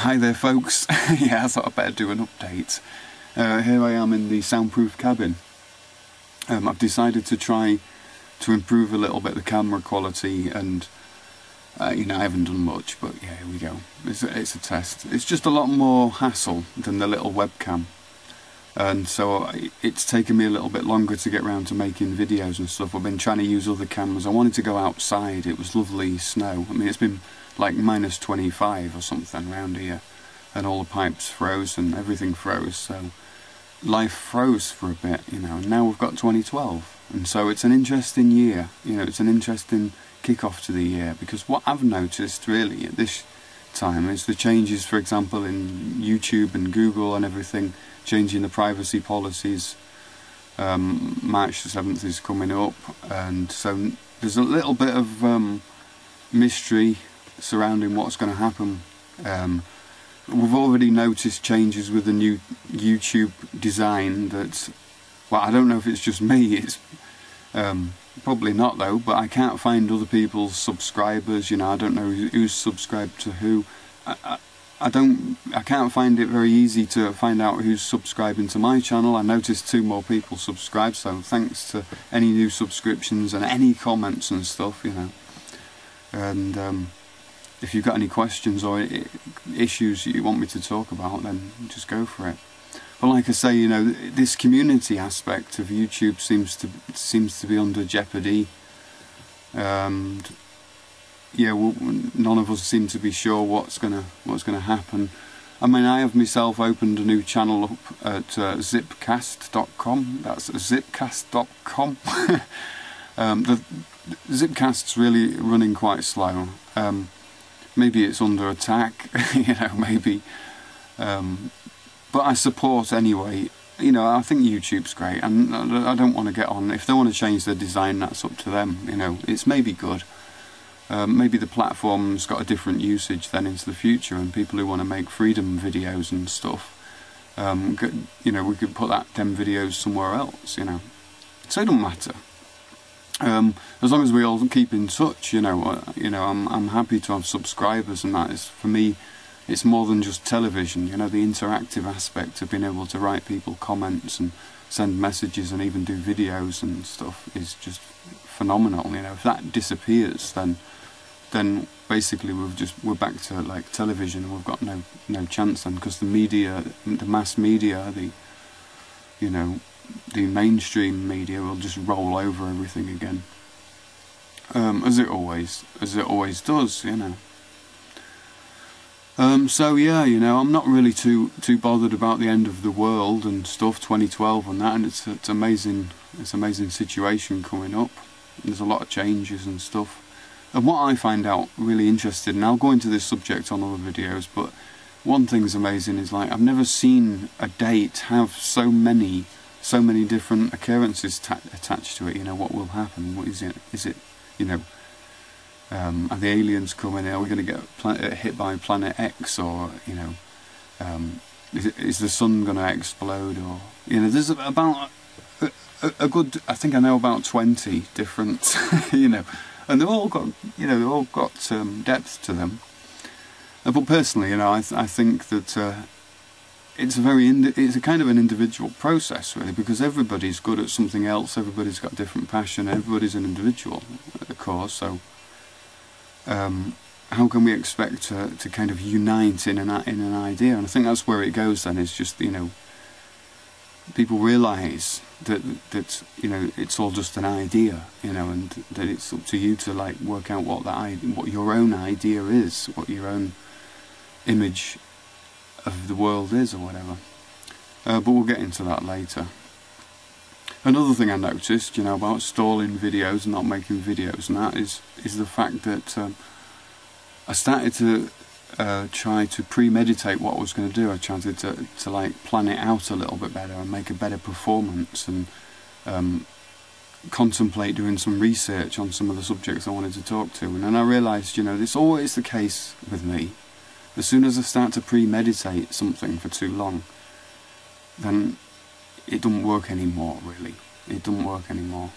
Hi there folks. Yeah, I thought I'd better do an update. Here I am in the soundproof cabin. I've decided to try to improve a little bit the camera quality, and you know, I haven't done much, but yeah, here we go. It's a test. It's just a lot more hassle than the little webcam, and so it's taken me a little bit longer to get around to making videos and stuff. I've been trying to use other cameras. I wanted to go outside. It was lovely snow. I mean, it's been like minus 25 or something around here, and all the pipes froze and everything froze, so life froze for a bit, you know. And now we've got 2012, and so it's an interesting year, you know. It's an interesting kick-off to the year, because what I've noticed really at this time is the changes, for example, in YouTube and Google and everything, changing the privacy policies. March the 7th is coming up, and so there's a little bit of mystery surrounding what's going to happen. We've already noticed changes with the new YouTube design that, well, I don't know if it's just me, it's probably not though, but I can't find other people's subscribers, you know. I don't know who's subscribed to who. I can't find it very easy to find out who's subscribing to my channel. I noticed 2 more people subscribed, so thanks to any new subscriptions and any comments and stuff, you know. And if you've got any questions or issues you want me to talk about, then just go for it. But like I say, you know, this community aspect of YouTube seems to be under jeopardy, and yeah, well, none of us seem to be sure what's gonna happen. I mean, I have myself opened a new channel up at zipcast.com. That's zipcast.com. The Zipcast's really running quite slow. Maybe it's under attack, you know, maybe. But I support anyway. You know, I think YouTube's great, and I don't want to get on. If they want to change their design, that's up to them, you know. It's maybe good. Maybe the platform's got a different usage then into the future, and people who want to make freedom videos and stuff, you know, we could put them videos somewhere else, you know. So it don't matter. As long as we all keep in touch, you know, I'm happy to have subscribers, and that is, for me, it's more than just television, you know. The interactive aspect of being able to write people comments and send messages and even do videos and stuff is just phenomenal, you know. If that disappears, then basically we're back to like television, and we've got no chance then, because the media, the mass media, you know, the mainstream media will just roll over everything again, as it always does, you know. So yeah, you know, I'm not really too bothered about the end of the world and stuff, 2012 and that, and it's amazing situation coming up. There's a lot of changes and stuff. And what I find out really interesting, and I'll go into this subject on other videos, but one thing's amazing is, like, I've never seen a date have so many different occurrences attached to it. You know, what will happen? What is it? Is it, you know, are the aliens coming? Are we going to get hit by Planet X, or, you know, is the sun going to explode? Or, you know, there's about a good, I think I know about 20 different, you know, and they've all got, you know, depth to them. But personally, you know, I think that it's a kind of an individual process, really, because everybody's good at something else. Everybody's got different passion. Everybody's an individual, of course. So how can we expect to kind of unite in an idea? And I think that's where it goes then, is just, you know, people realise that you know, it's all just an idea, you know, and that it's up to you to, like, work out what your own idea is, what your own image of the world is, or whatever. But we'll get into that later. Another thing I noticed, you know, about stalling videos and not making videos, and that is the fact that I started to try to premeditate what I was going to do. I tried to like plan it out a little bit better and make a better performance, and contemplate doing some research on some of the subjects I wanted to talk to. And then I realised, you know, it's always the case with me. As soon as I start to premeditate something for too long, then it doesn't work anymore, really. It doesn't work anymore.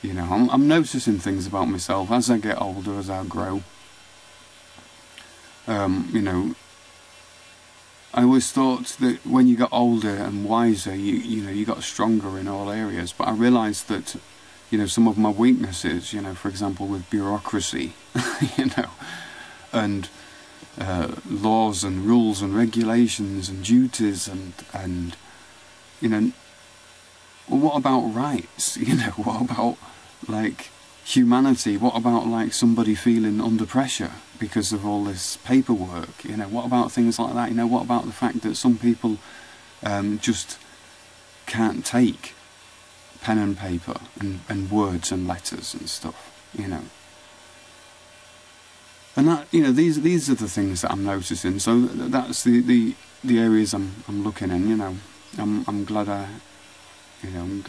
You know, I'm noticing things about myself as I get older, as I grow. You know, I always thought that when you got older and wiser, you know, you got stronger in all areas. But I realised that, you know, some of my weaknesses, you know, for example, with bureaucracy, you know, and laws and rules and regulations and duties and you know, well, what about rights? You know, what about like humanity? What about like somebody feeling under pressure because of all this paperwork? You know, what about things like that? You know, what about the fact that some people just can't take pen and paper and words and letters and stuff, you know? And that, you know, these are the things that I'm noticing. So that's the areas I'm looking in. You know, I'm glad you know, I'm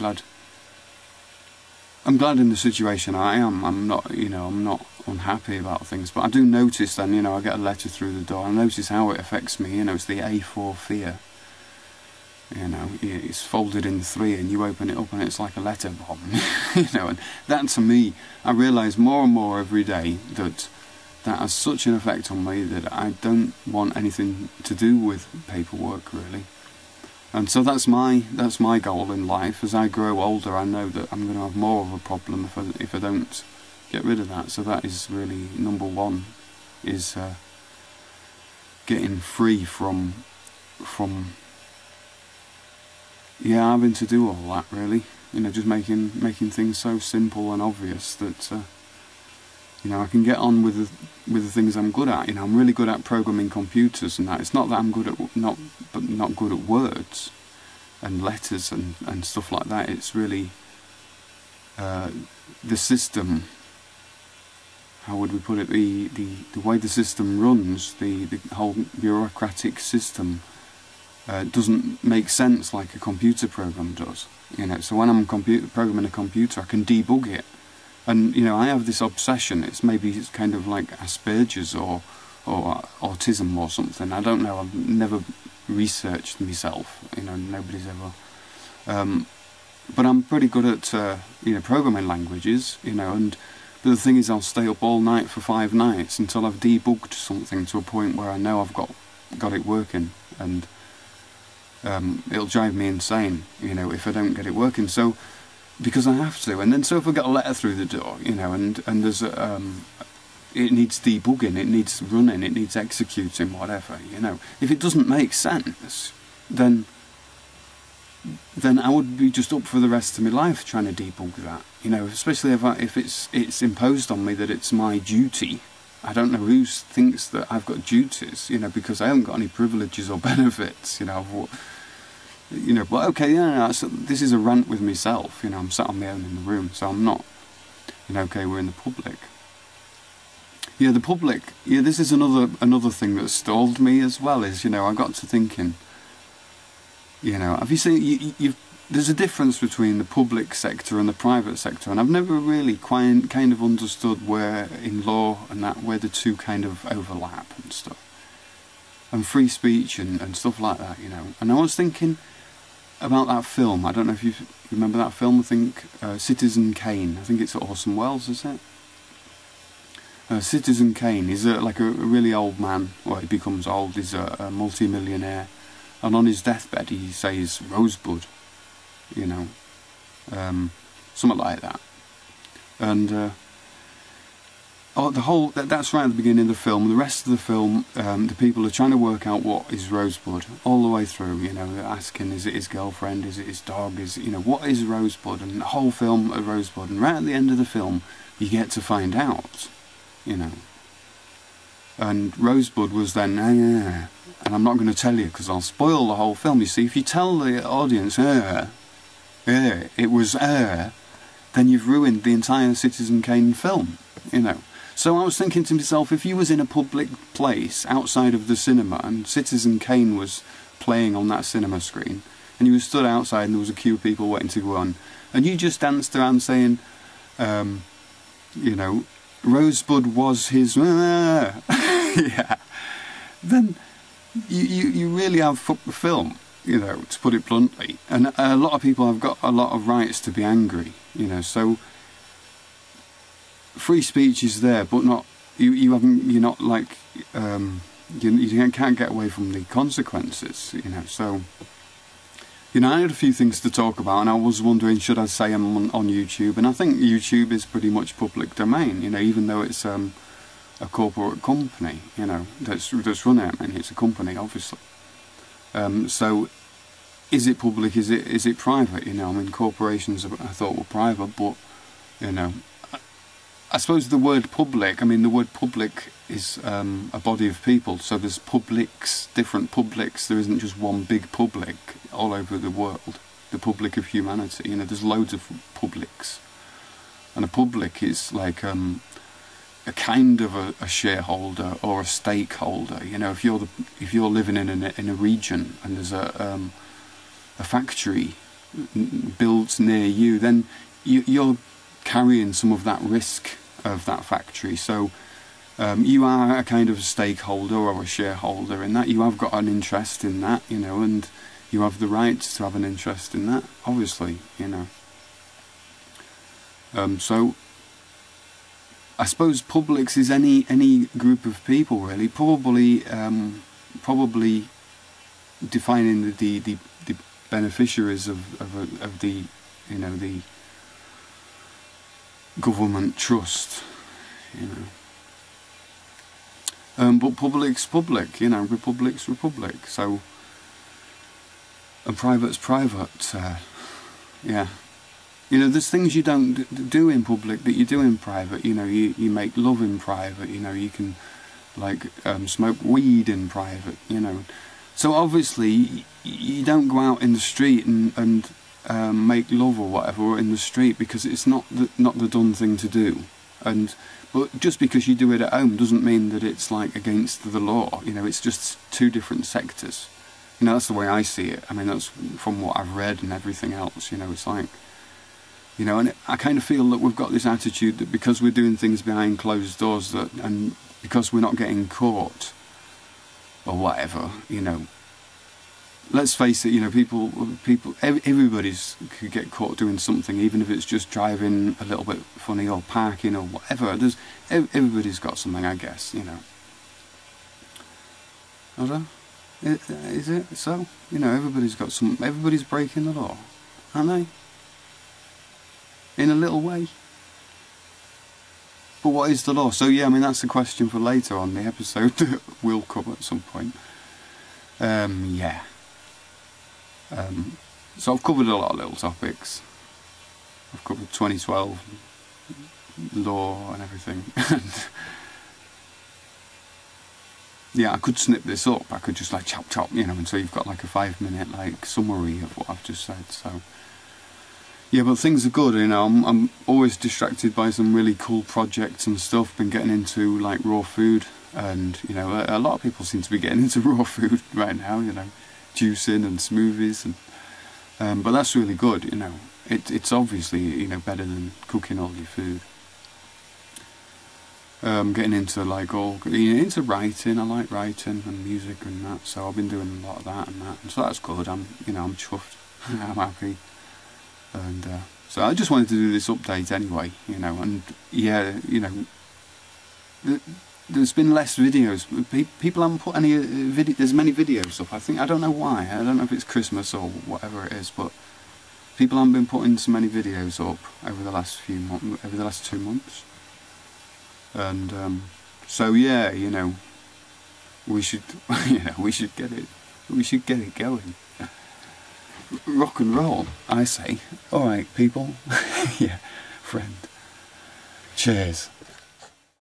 glad in the situation I am. I'm not, you know, I'm not unhappy about things, but I do notice then, you know, I get a letter through the door, I notice how it affects me. You know, it's the A4 fear. You know, it's folded in 3 and you open it up and it's like a letter bomb. You know, and that to me, I realise more and more every day that has such an effect on me that I don't want anything to do with paperwork, really. And so that's my goal in life. As I grow older, I know that I'm going to have more of a problem if I don't get rid of that. So that is really number one, is getting free from yeah, having to do all that, really. You know, just making things so simple and obvious that you know, I can get on with the things I'm good at. You know, I'm really good at programming computers and that. It's not that I'm good at not good at words and letters and stuff like that. It's really the system. How would we put it? The way the system runs, the whole bureaucratic system doesn't make sense like a computer program does. You know, so when I'm programming a computer, I can debug it. And, you know, I have this obsession. It's kind of like Asperger's or autism or something. I don't know. I've never researched myself. You know, nobody's ever. But I'm pretty good at you know, programming languages. You know, but the thing is, I'll stay up all night for 5 nights until I've debugged something to a point where I know I've got it working, and it'll drive me insane. You know, if I don't get it working. So. Because I have to, and then so if I get a letter through the door, you know, and there's it needs debugging, it needs running, it needs executing, whatever, you know. If it doesn't make sense, then I would be just up for the rest of my life trying to debug that, you know. Especially if it's imposed on me that it's my duty. I don't know who thinks that I've got duties, you know, because I haven't got any privileges or benefits, you know. You know, but okay, yeah, this is a rant with myself. You know, I'm sat on my own in the room, so I'm not. You know, okay, we're in the public. Yeah, the public. Yeah, this is another thing that stalled me as well. Is, you know, I got to thinking. You know, have you seen? There's a difference between the public sector and the private sector, and I've never really kind of understood where in law and that where the two kind of overlap and stuff, and free speech and stuff like that. You know, and I was thinking about that film. I don't know if you remember that film. I think Citizen Kane. I think it's Orson Welles, is it? Citizen Kane. He's like a really old man. Well, he becomes old. He's a multi-millionaire, and on his deathbed he says Rosebud. You know, something like that. And that's right at the beginning of the film. The rest of the film, the people are trying to work out what is Rosebud all the way through. You know, they're asking, is it his girlfriend? Is it his dog? You know, what is Rosebud? And the whole film of Rosebud. And right at the end of the film, you get to find out. You know, and Rosebud was then, and I'm not going to tell you because I'll spoil the whole film. You see, if you tell the audience, it was then you've ruined the entire Citizen Kane film. You know. So I was thinking to myself, if you was in a public place outside of the cinema and Citizen Kane was playing on that cinema screen, and you were stood outside and there was a queue of people waiting to go on, and you just danced around saying, you know, Rosebud was his, yeah, then you really have fucked the film, you know, to put it bluntly. And a lot of people have got a lot of rights to be angry, you know, so free speech is there, but not, you're not like you can't get away from the consequences, you know. So, you know, I had a few things to talk about, and I was wondering, should I say them on YouTube? And I think YouTube is pretty much public domain, you know, even though it's a corporate company, you know, that's running it. I mean, it's a company, obviously. So, is it public? Is it private? You know, I mean, corporations I thought were private, but you know, I suppose the word public. I mean, the word public is a body of people. So there's publics, different publics. There isn't just one big public all over the world. The public of humanity. You know, there's loads of publics, and a public is like a kind of a shareholder or a stakeholder. You know, if you're living in a region and there's a factory built near you, then you're carrying some of that risk of that factory. So you are a kind of a stakeholder or a shareholder in that. You have got an interest in that, you know, and you have the right to have an interest in that, obviously, you know. So I suppose publics is any group of people, really. Probably defining the beneficiaries of the, you know, the government trust, you know. But public's public, you know, republic's republic. So, and private's private. Yeah. You know, there's things you don't do in public that you do in private. You know, you make love in private. You know, you can like smoke weed in private. You know. So obviously, you don't go out in the street and make love or whatever in the street, because it's not the done thing to do. But just because you do it at home doesn't mean that it's like against the law. You know, it's just two different sectors. You know, that's the way I see it. I mean, that's from what I've read and everything else. You know, it's like, you know, and I kind of feel that we've got this attitude that because we're doing things behind closed doors, and because we're not getting caught or whatever, you know, let's face it, you know, everybody's could get caught doing something, even if it's just driving a little bit funny or parking or whatever. Everybody's got something, I guess, you know. I don't know. Is it so? You know, everybody's got something. Everybody's breaking the law, aren't they? In a little way. But what is the law? So yeah, I mean, that's a question for later on the episode that we'll cover at some point. Yeah. So I've covered a lot of little topics. I've covered 2012 law and everything. Yeah, I could snip this up. I could just like chop, you know, until you've got like a 5-minute like summary of what I've just said. So yeah, but things are good, you know. I'm always distracted by some really cool projects and stuff. Been getting into like raw food, and you know, a lot of people seem to be getting into raw food right now, you know, juicing and smoothies, and but that's really good, you know. It's obviously, you know, better than cooking all your food. Getting into like into writing. I like writing and music and that, so I've been doing a lot of that, and so that's good. I'm chuffed. I'm happy. And so I just wanted to do this update anyway, you know, and yeah, you know, there's been less videos. People haven't put any there's many videos up. I don't know why. I don't know if it's Christmas or whatever it is, but people haven't been putting so many videos up over the last over the last 2 months. And so yeah, you know, we should, you know, we should get it going. Rock and roll, I say. Alright, people. Yeah, friend. Cheers.